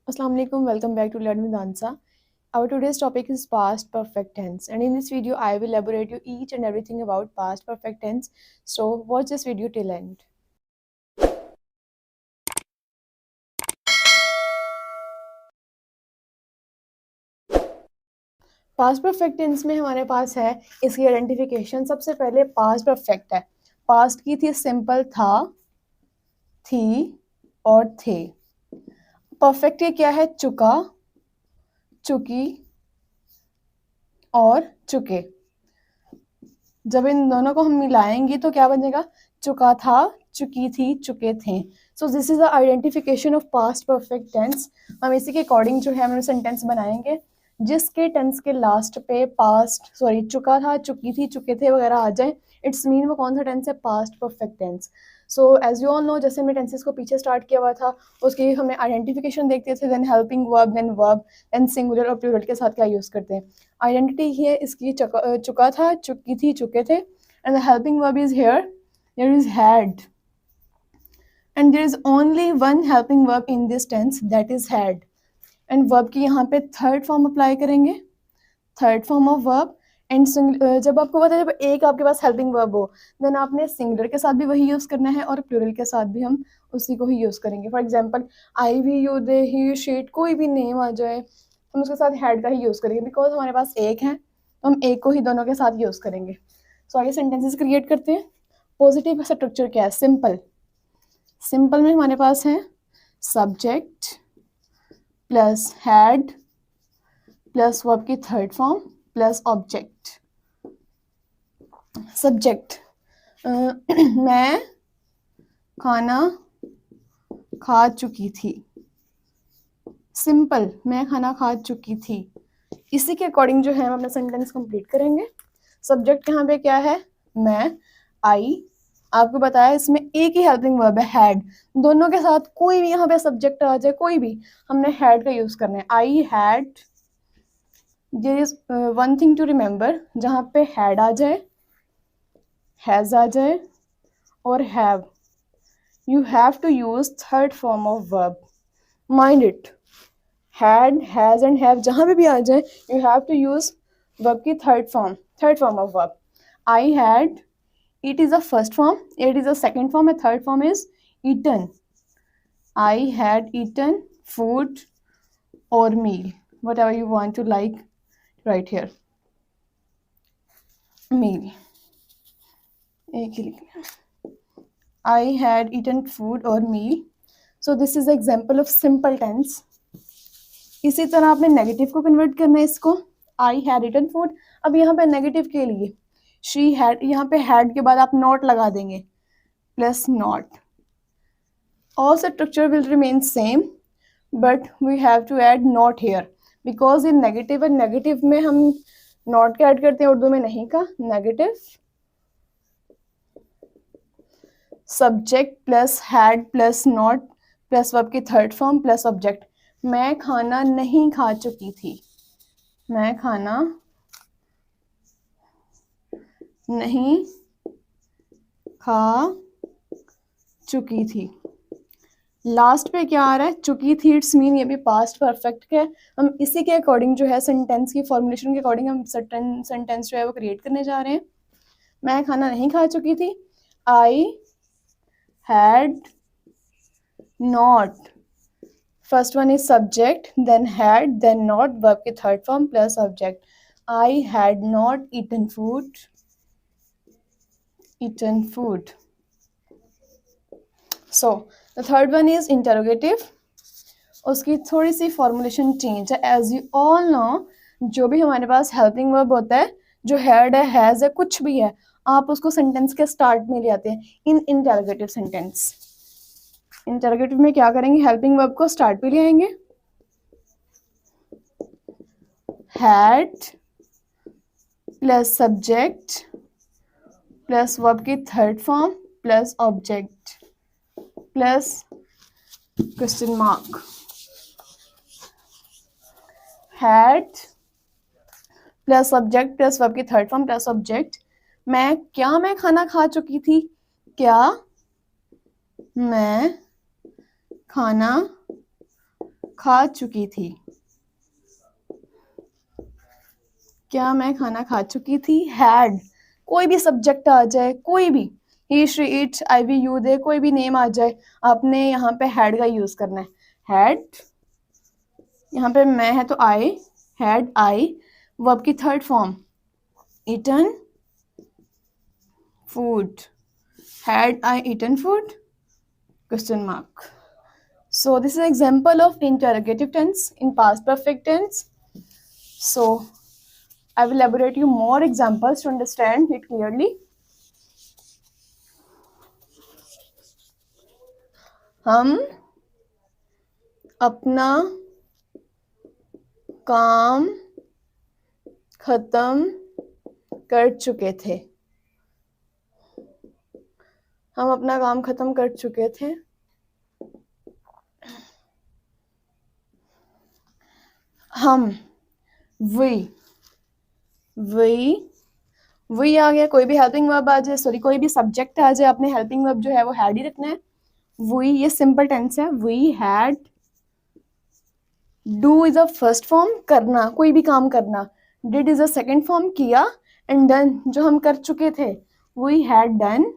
Assalamu alaikum, welcome back to Learn with Ansa. Our today's topic is past perfect tense, and in this video I will elaborate you each and everything about past perfect tense. So watch this video till end. Past perfect tense में हमारे पास है इसकी identification. सबसे पहले past perfect है, past की थी सिंपल था, थी और थे। परफेक्ट ये क्या है? चुका, चुकी और चुके। जब इन दोनों को हम मिलाएंगे तो क्या बनेगा? चुका था, चुकी थी, चुके थे। So this is the identification of past perfect tense. हम इसी के अकॉर्डिंग जो है हम सेंटेंस बनाएंगे जिसके टेंस के लास्ट पे चुका था, चुकी थी, चुके थे वगैरह आ जाए, इट्स मीन वो कौन सा टेंस है? Past perfect tense. So as you all know, जैसे हमने टेंसेस को पीछे स्टार्ट किया हुआ था उसकी हमने आइडेंटिफिकेशन देखते थे, then helping verb, then singular और प्लूरल के साथ क्या यूज करते हैं। आइडेंटिटी ही है इसकी, चुका था, चुकी थी, चुके थे। And the helping verb is here, there is had, and there is only one helping verb in this tense, that is had. And verb की यहाँ पे थर्ड फॉर्म अप्लाई करेंगे, third form of verb. And जब आपको पता है जब एक आपके पास हेल्पिंग वर्ब हो, देन आपने सिंगुलर के साथ भी वही यूज करना है और प्लूरल के साथ भी हम उसी को ही यूज करेंगे। फॉर एग्जाम्पल आई, भी, यू, दे, ही, शीट, कोई भी नेम आ जाए हम उसके साथ हैड का ही यूज करेंगे, बिकॉज हमारे पास एक है तो हम एक को ही दोनों के साथ यूज करेंगे। सो आगे सेंटेंसेस क्रिएट करते हैं। पॉजिटिव का स्ट्रक्चर क्या है? सिंपल। सिंपल में हमारे पास है subject plus had plus verb की third form plus object. Subject, मैं खाना खा चुकी थी। सिंपल, मैं खाना खा चुकी थी। इसी के अकॉर्डिंग जो है हम अपना सेंटेंस कंप्लीट करेंगे। सब्जेक्ट यहाँ पे क्या है? मैं, आई। आपको बताया इसमें एक ही हेल्पिंग वर्ब है, हैड। दोनों के साथ कोई भी यहाँ पे सब्जेक्ट आ जाए, कोई भी, हमने हैड का यूज करना है। I had. There is one thing to remember, जहाँ पे हैड आ जाए, हैज आ जाए और have, you have to use third form of verb. Mind it. Had, has and have जहाँ पे भी आ जाए you have to use verb की third form of verb. I had, it is the first form, it is the second form, and third form is eaten. I had eaten food or meal, whatever you want to like right here. Meal एक ही लिखना है। I had eaten food or meal. So this is the example of simple tense. इसी तरह आपने negative को convert करना है इसको। आई हैड इटन फूड, अब यहाँ पे नेगेटिव के लिए शी हैड, यहाँ पे हैड के बाद आप नॉट लगा देंगे, plus not. All structure will remain same but we have to add not here because ये नेगेटिव है। नेगेटिव में हम नॉट का ऐड करते हैं, उर्दू में नहीं का। Negative subject plus had plus not plus verb की थर्ड फॉर्म प्लस ऑब्जेक्ट। मैं खाना नहीं खा चुकी थी, मैं खाना नहीं खा चुकी थी। लास्ट पे क्या आ रहा है? चुकी थी, इट्स मीन ये भी पास्ट परफेक्ट है। हम इसी के अकॉर्डिंग जो है सेंटेंस की फॉर्मुलेशन के अकॉर्डिंग हम सेंटेंस जो है वो क्रिएट करने जा रहे हैं। मैं खाना नहीं खा चुकी थी, I had not, first one is subject, then had, then not, verb की third form plus object. I had not eaten food, eaten food. So the third one is interrogative. उसकी थोड़ी सी फॉर्मुलेशन चेंज है। As you all no, जो भी हमारे पास helping verb होता है, जो हैड है, हैज है, कुछ भी है, आप उसको सेंटेंस के स्टार्ट में ले आते हैं इन इंटरोगेटिव सेंटेंस। इंटरोगेटिव में क्या करेंगे? हेल्पिंग वर्ब को स्टार्ट पे ले आएंगे, had plus subject plus verb की third form plus object plus question mark. Had plus subject plus verb की थर्ड फॉर्म प्लस ऑब्जेक्ट। मैं खाना खा चुकी थी, क्या मैं खाना खा चुकी थी। क्या मैं खाना खा चुकी थी? हैड, कोई भी सब्जेक्ट आ जाए, कोई भी, he she it I we you they, कोई भी नेम आ जाए, आपने यहाँ पे हैड का यूज करना है। हैड, यहाँ पे मैं है तो आई, हैड आई, वर्ब की third form eaten food, had I eaten food, question mark. So this is an example of interrogative tense in past perfect tense. So I will elaborate you more examples to understand it clearly. हम अपना काम खत्म कर चुके थे। हम अपना काम खत्म कर चुके थे। हम, वी आ गया, कोई भी हेल्पिंग वर्ब आ जाए, सॉरी कोई भी सब्जेक्ट आ जाए, आपने हेल्पिंग वर्ब जो है वो हैड ही रखना है। वी, ये सिंपल टेंस है, we had. Do is a first form, करना, कोई भी काम करना। Did is a second form, किया। एंड डन, जो हम कर चुके थे। We had done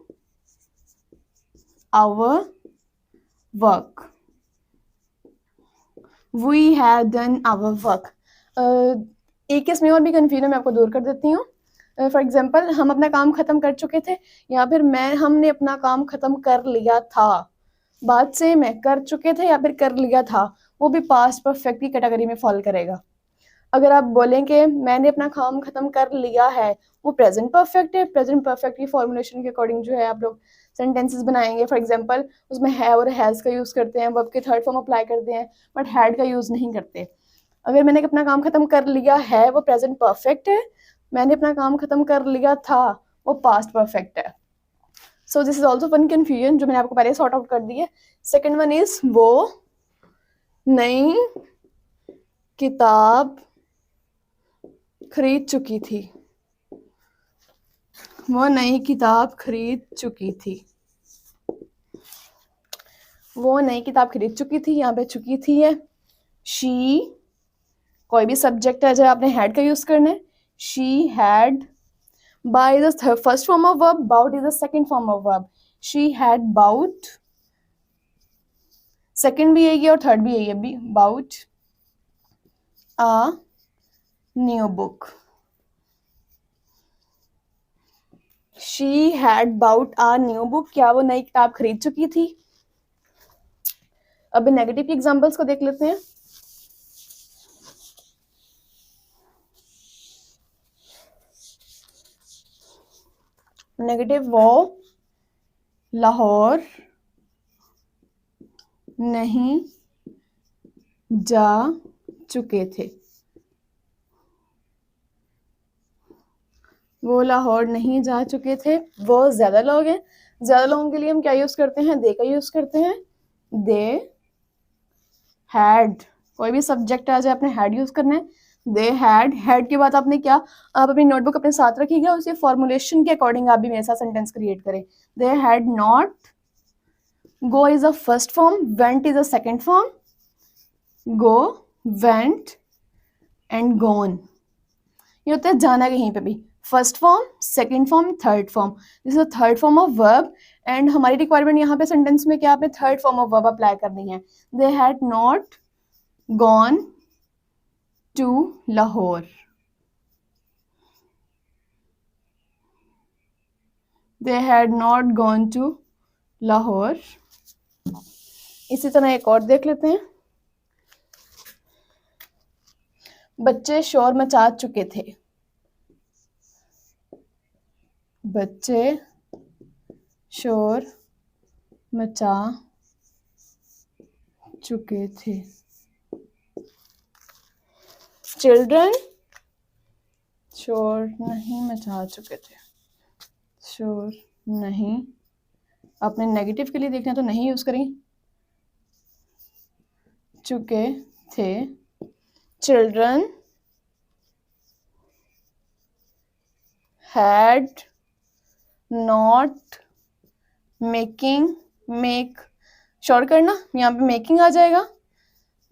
our work, we have done our work. एक केस में और भी कंफ्यूजन मैं आपको दूर कर देती हूँ। फॉर एग्जाम्पल, हम अपना काम खत्म कर चुके थे, या फिर हमने अपना काम खत्म कर लिया था। बात सेम है, कर चुके थे या फिर कर लिया था, वो भी पास्ट परफेक्ट की कैटेगरी में फॉल करेगा। अगर आप बोलेंगे मैंने अपना काम खत्म कर लिया है, वो प्रेजेंट परफेक्ट है। प्रेजेंट परफेक्ट की फॉर्मुलेशन के अकॉर्डिंग जो है आप लोग सेंटेंसेस बनाएंगे। फॉर एग्जांपल, उसमें है और हैज का यूज करते हैं, वर्ब के थर्ड फॉर्म अप्लाई करते हैं, बट हैड का यूज नहीं करते। अगर मैंने अपना काम खत्म कर लिया है, वो प्रेजेंट परफेक्ट है। मैंने अपना काम खत्म कर लिया था, वो पास्ट परफेक्ट है। सो this is also one confusion जो मैंने आपको पहले सॉर्ट आउट कर दी है। सेकेंड वन इज, वो नई किताब खरीद चुकी थी। वो नई किताब खरीद चुकी थी। वो नई किताब खरीद चुकी थी, यहाँ पे चुकी थी है। शी, कोई भी सब्जेक्ट है जाए, आपने हैड का यूज करना है। She had, buy is the first form of verb, bought is the second form of verb. She had bought, second भी यही है और थर्ड भी यही है, bought a new book. She had bought a new book, क्या वो नई किताब खरीद चुकी थी। अब नेगेटिव की एग्जांपल्स को देख लेते हैं। नेगेटिव, वो लाहौर नहीं जा चुके थे। वो लाहौर नहीं जा चुके थे। वो ज्यादा लोग हैं, ज्यादा लोगों के लिए हम क्या यूज करते हैं? दे का यूज करते हैं। दे हैड, कोई भी सब्जेक्ट आ जाए आपने हैड यूज करना है। दे हैड, हैड के बाद आपने क्या, आप अपनी नोटबुक अपने साथ रखिएगा, उसी फॉर्मुलेशन के अकॉर्डिंग आप भी मेरे साथ सेंटेंस क्रिएट करें। They had not, go is a first form, went is a second form. Go, went and gone, ये होता है जाना कहीं पे भी। First form, second form, third form, this is the third form of verb. And हमारी requirement यहाँ पे सेंटेंस में क्या, आपने third form of verb apply करनी है। They had not gone to Lahore. They had not gone to Lahore. इसी तरह एक और देख लेते हैं। बच्चे शोर मचा चुके थे। बच्चे शोर मचा चुके थे। चिल्ड्रन शोर नहीं मचा चुके थे। शोर नहीं, आपने नेगेटिव के लिए देखना तो नहीं यूज करेंगे, चुके थे। Children had not making, make, शोर करना, यहाँ पे मेकिंग आ जाएगा।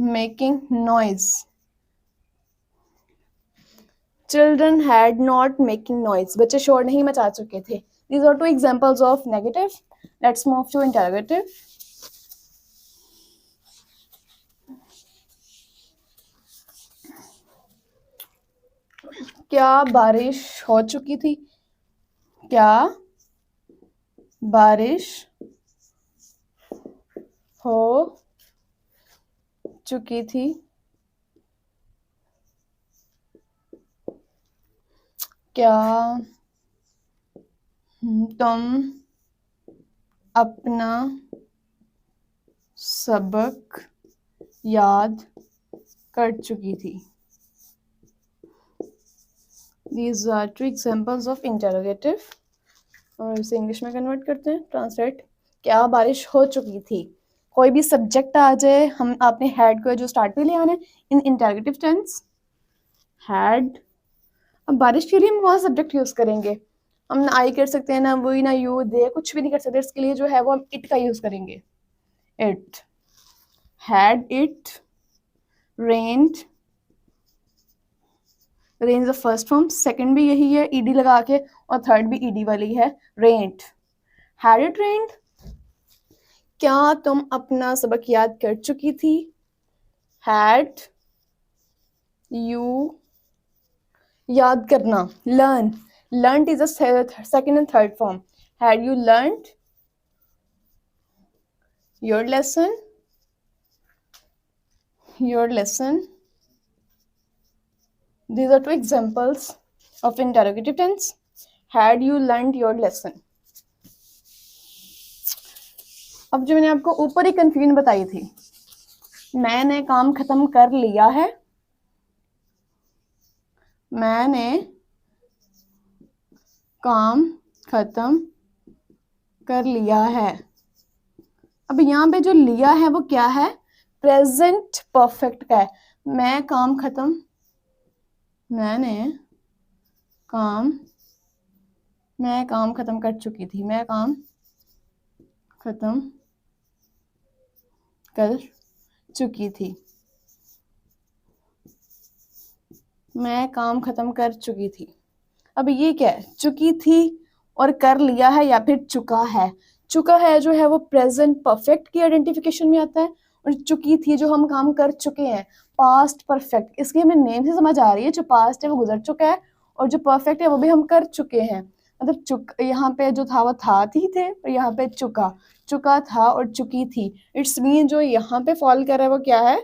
Making noise, children had not making noise, बच्चे शोर नहीं मचा चुके थे। These are two examples of negative. Let's move to interrogative. क्या बारिश हो चुकी थी? क्या बारिश हो चुकी थी? क्या तुम अपना सबक याद कर चुकी थी? These are two examples of interrogative। और इसे इंग्लिश में कन्वर्ट करते हैं, ट्रांसलेट। क्या बारिश हो चुकी थी? कोई भी सब्जेक्ट आ जाए, हम आपने हैड को जो स्टार्ट पे ले आना है इन इंटरोगेटिव टेंस, हैड। अब बारिश के लिए हम कौन सा सब्जेक्ट यूज करेंगे? हम ना आई कर सकते हैं, ना वो, ना यू, दे, कुछ भी नहीं कर सकते। इसके लिए जो है वो हम इट का यूज करेंगे। It had, it rained. Rain is the first form, second भी यही है ईडी लगा के, और थर्ड भी ईडी वाली है, रेन्ड। हैड इट रेन्ड? क्या तुम अपना सबक याद कर चुकी थी? हैड यू, याद करना, learn. Learn is the second and third form. Had you learned your lesson? Your lesson. These are two examples of interrogative tense. Had you learned your lesson? अब जो मैंने आपको ऊपर ही कंफ्यूजन बताई थी, मैंने काम खत्म कर लिया है, मैंने काम खत्म कर लिया है। अब यहाँ पे जो लिया है वो क्या है? प्रेजेंट परफेक्ट का है। मैं काम खत्म, मैं काम खत्म कर चुकी थी, मैं काम खत्म कर चुकी थी, मैं काम खत्म कर चुकी थी। अब ये क्या है? चुकी थी और कर लिया है, या फिर चुका है। चुका है जो है वो प्रेजेंट परफेक्ट की आइडेंटिफिकेशन में आता है, और चुकी थी जो हम काम कर चुके हैं, पास्ट परफेक्ट। इसकी हमें नेम से समझ आ रही है, जो पास्ट है वो गुजर चुका है, और जो परफेक्ट है वो भी हम कर चुके हैं। मतलब चुक, यहाँ पे जो था वो था थी थे, और यहाँ पे चुका, चुका था और चुकी थी। इट्स मीन जो यहाँ पे फॉल कर रहा है वो क्या है?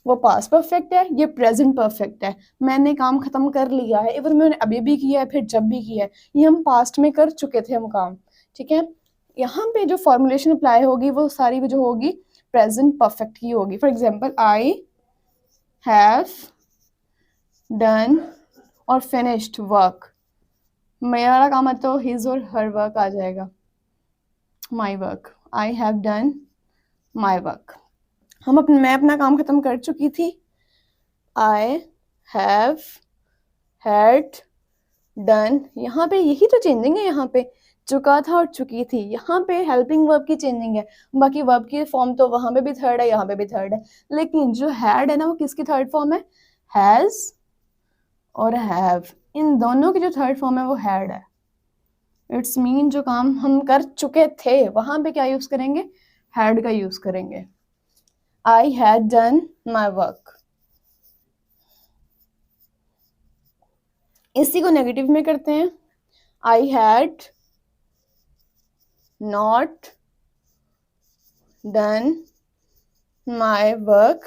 वो पास्ट परफेक्ट है, ये प्रेजेंट परफेक्ट है। मैंने काम खत्म कर लिया है, इवन मैंने अभी भी किया है, फिर जब भी किया है, ये हम पास्ट में कर चुके थे हम काम। ठीक है, यहाँ पे जो फॉर्मुलेशन अप्लाई होगी वो सारी जो होगी प्रेजेंट परफेक्ट की होगी। For example, I have done और फिनिश्ड वर्क। मेरा काम है तो हिज और हर वर्क आ जाएगा, my work. I have done my work. मैं अपना काम खत्म कर चुकी थी। आई हैव हैड डन, यहाँ पे यही तो चेंजिंग है, यहाँ पे चुका था और चुकी थी, यहाँ पे हेल्पिंग वर्ब की चेंजिंग है। बाकी वर्ब की फॉर्म तो वहां पे भी थर्ड है, यहाँ पे भी थर्ड है, लेकिन जो हैड है ना वो किसकी थर्ड फॉर्म है? हैज और हैव, इन दोनों की जो थर्ड फॉर्म है वो हैड है। इट्स मीन जो काम हम कर चुके थे वहां पे क्या यूज करेंगे? हैड का यूज करेंगे। I had done my work. इसी को नेगेटिव में करते हैं, आई had not done my work.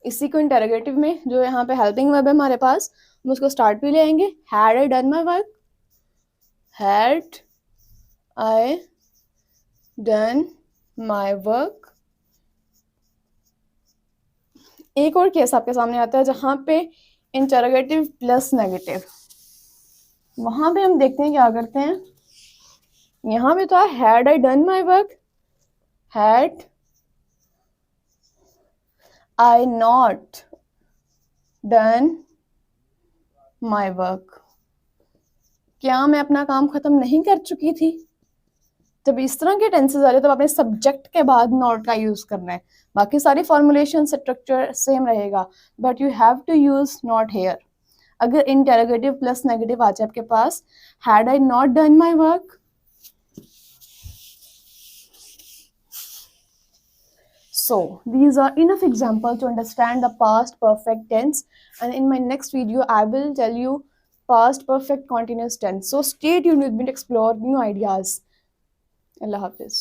इसी को इंटरोगेटिव में, जो यहाँ पे हेल्पिंग वर्ब है हमारे पास, हम उसको स्टार्ट पे ले आएंगे। Had I done my work? Had I done my work. एक और केस आपके सामने आता है जहां पे इंटरोगेटिव प्लस नेगेटिव, वहां पे हम देखते हैं क्या करते हैं। यहाँ पे तो had I done my work, had I not done my work. क्या मैं अपना काम खत्म नहीं कर चुकी थी? जब इस तरह के टेंसेस आ रहे तो आपने सब्जेक्ट के बाद नॉट का यूज करना है, बाकी सारी फॉर्मुलेशन स्ट्रक्चर सेम रहेगा, but you have to use not here. अगर इंटेरोगेटिव प्लस नेगेटिव आ जाए आपके पास, had I not done my work, so these are enough examples to understand the past perfect tense, and in my next video I will tell you past perfect continuous tense. So stay tuned with me to explore new ideas. Allah Hafiz.